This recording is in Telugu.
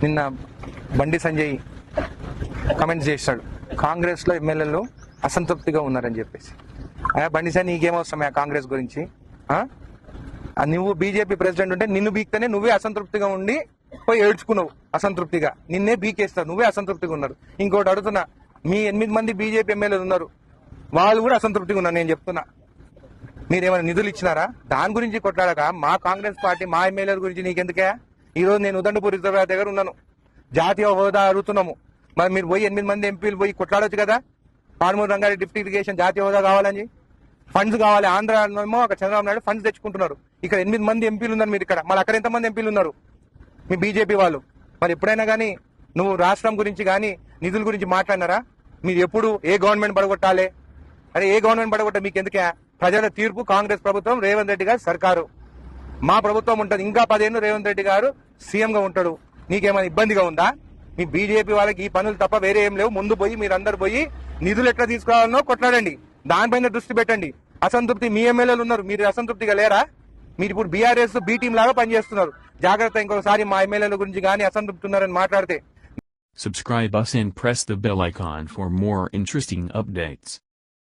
నిన్న బండి సంజయ్ కమెంట్స్ చేశాడు, కాంగ్రెస్లో ఎమ్మెల్యేలు అసంతృప్తిగా ఉన్నారని చెప్పేసి. బండి సంజయ్ నీకేమవసరం కాంగ్రెస్ గురించి? నువ్వు బీజేపీ ప్రెసిడెంట్ ఉంటే నిన్ను బీక్తేనే నువ్వే అసంతృప్తిగా ఉండి పోయి ఏడ్చుకున్నావు. అసంతృప్తిగా నిన్నే బీకేస్తావు, నువ్వే అసంతృప్తిగా ఉన్నారు. ఇంకోటి అడుగుతున్నా, మీ 8 మంది బీజేపీ ఎమ్మెల్యేలు ఉన్నారు, వాళ్ళు కూడా అసంతృప్తిగా ఉన్నారు. నేను చెప్తున్నా, మీరేమైనా నిధులు ఇచ్చినారా? దాని గురించి కొట్లాడక మా కాంగ్రెస్ పార్టీ మా ఎమ్మెల్యేల గురించి నీకెందుకే? ఈ రోజు నేను ఉదండపూర్ రిజర్వ్ దగ్గర ఉన్నాను, జాతీయ హోదా అడుగుతున్నాము. మరి మీరు పోయి 8 మంది ఎంపీలు పోయి కొట్లాడొచ్చు కదా. పార్మూరు రంగారెడ్డి డిప్యూటీ ఇరిగేషన్ జాతీయ హోదా కావాలని ఫండ్స్ కావాలి. ఆంధ్రాలో అక్కడ చంద్రబాబు నాయుడు ఫండ్స్ తెచ్చుకుంటున్నారు. ఇక్కడ 8 మంది ఎంపీలు ఉన్నారు మీరు ఇక్కడ, మళ్ళీ అక్కడ ఎంతమంది ఎంపీలు ఉన్నారు మీ బీజేపీ వాళ్ళు? మరి ఎప్పుడైనా కానీ నువ్వు రాష్ట్రం గురించి కానీ నిధుల గురించి మాట్లాడినారా? మీరు ఎప్పుడు ఏ గవర్నమెంట్ పడగొట్టాలి? అరే ఏ గవర్నమెంట్ పడగొట్ట మీకు ఎందుకే? ప్రజల తీర్పు కాంగ్రెస్ ప్రభుత్వం, రేవంత్ రెడ్డి గారు సర్కారు. మా ప్రభుత్వం ఉంటుంది, ఇంకా 10 ఏళ్ళు రేవంత్ రెడ్డి గారు సీఎం గా ఉంటాడు. నీకేమైనా ఇబ్బందిగా ఉందా? మీ బీజేపీ వాళ్ళకి ఈ పనులు తప్ప వేరే ఏం లేవు. ముందు పోయి మీరందరూ పోయి నిధులు ఎట్లా తీసుకురావాలనో కొట్లాడండి, దానిపైన దృష్టి పెట్టండి. అసంతృప్తి మీ ఎమ్మెల్యేలు ఉన్నారు, మీరు అసంతృప్తిగా లేరా? మీరు ఇప్పుడు బీఆర్ఎస్ బి టీం లాగా పనిచేస్తున్నారు. జాగ్రత్త, ఇంకోసారి మా ఎమ్మెల్యేల గురించి కానీ అసంతృప్తి ఉన్నారని మాట్లాడితే. Subscribe us and press the bell icon for more interesting updates.